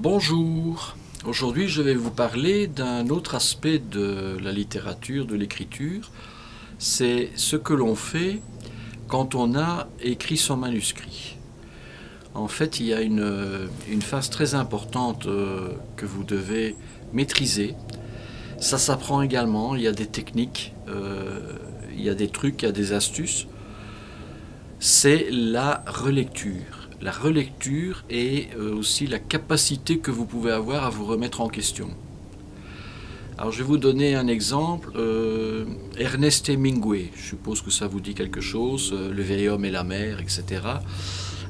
Bonjour, aujourd'hui je vais vous parler d'un autre aspect de la littérature, de l'écriture. C'est ce que l'on fait quand on a écrit son manuscrit. En fait, il y a une phase très importante que vous devez maîtriser. Ça s'apprend également, il y a des techniques, il y a des trucs, il y a des astuces. C'est la relecture. La relecture et aussi la capacité que vous pouvez avoir à vous remettre en question. Alors je vais vous donner un exemple. Ernest Hemingway, je suppose que ça vous dit quelque chose, Le vieil homme et la mer, etc.,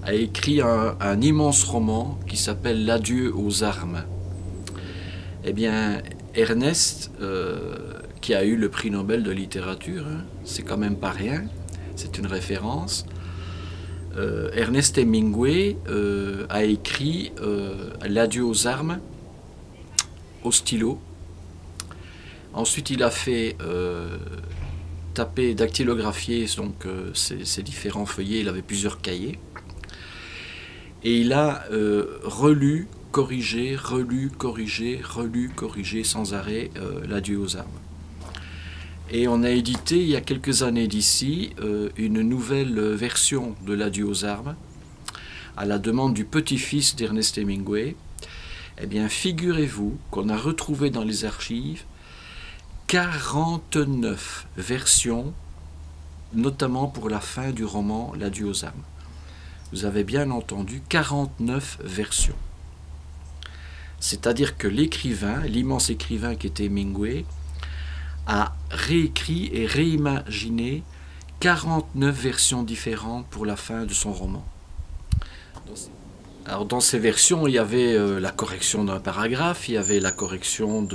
a écrit un immense roman qui s'appelle L'adieu aux armes. Eh bien, Ernest, qui a eu le prix Nobel de littérature, hein, c'est quand même pas rien, c'est une référence. Ernest Hemingway a écrit L'adieu aux armes au stylo. Ensuite, il a fait taper, dactylographier donc, ces différents feuillets. Il avait plusieurs cahiers. Et il a relu, corrigé, relu, corrigé, relu, corrigé sans arrêt L'adieu aux armes. Et on a édité il y a quelques années d'ici une nouvelle version de L'adieu aux armes à la demande du petit-fils d'Ernest Hemingway. Eh bien, figurez-vous qu'on a retrouvé dans les archives 49 versions, notamment pour la fin du roman L'adieu aux armes. Vous avez bien entendu, 49 versions. C'est-à-dire que l'écrivain, l'immense écrivain qui était Hemingway, a réécrit et réimaginé 49 versions différentes pour la fin de son roman. Alors dans ces versions, il y avait la correction d'un paragraphe, il y avait la correction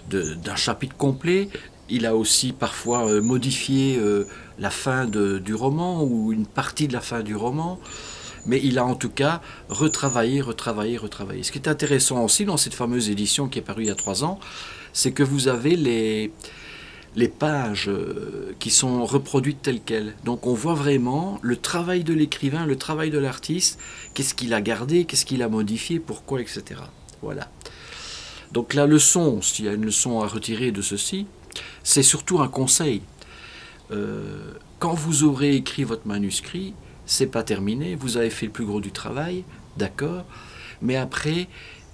d'un chapitre complet. Il a aussi parfois modifié la fin du roman ou une partie de la fin du roman. Mais il a en tout cas retravaillé. Ce qui est intéressant aussi dans cette fameuse édition qui est parue il y a 3 ans, c'est que vous avez les pages qui sont reproduites telles quelles. Donc on voit vraiment le travail de l'écrivain, le travail de l'artiste, qu'est-ce qu'il a gardé, qu'est-ce qu'il a modifié, pourquoi, etc. Voilà. Donc la leçon, s'il y a une leçon à retirer de ceci, c'est surtout un conseil. Quand vous aurez écrit votre manuscrit, c'est pas terminé, vous avez fait le plus gros du travail, d'accord, mais après,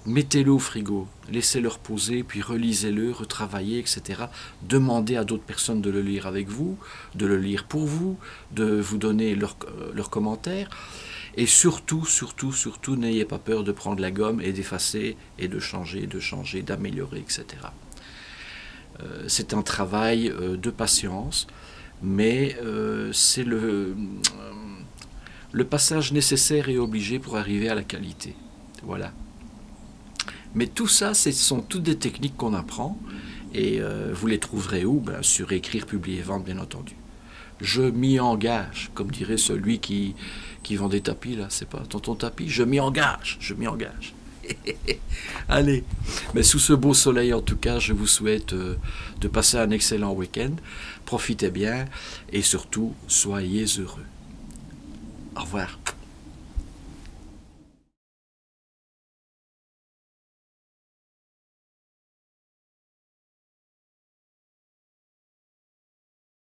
mettez-le au frigo, laissez-le reposer, puis relisez-le, retravaillez, etc. Demandez à d'autres personnes de le lire avec vous, de le lire pour vous, de vous donner leurs commentaires. Et surtout, n'ayez pas peur de prendre la gomme et d'effacer et de changer, d'améliorer, etc. C'est un travail de patience, mais c'est le passage nécessaire et obligé pour arriver à la qualité. Voilà. Mais tout ça, ce sont toutes des techniques qu'on apprend, et vous les trouverez où? Sur Écrire, Publier, Vendre, bien entendu. Je m'y engage, comme dirait celui qui vend des tapis, là, c'est pas Tonton Tapis, je m'y engage. Allez, mais sous ce beau soleil, en tout cas, je vous souhaite de passer un excellent week-end, profitez bien, et surtout, soyez heureux. Au revoir.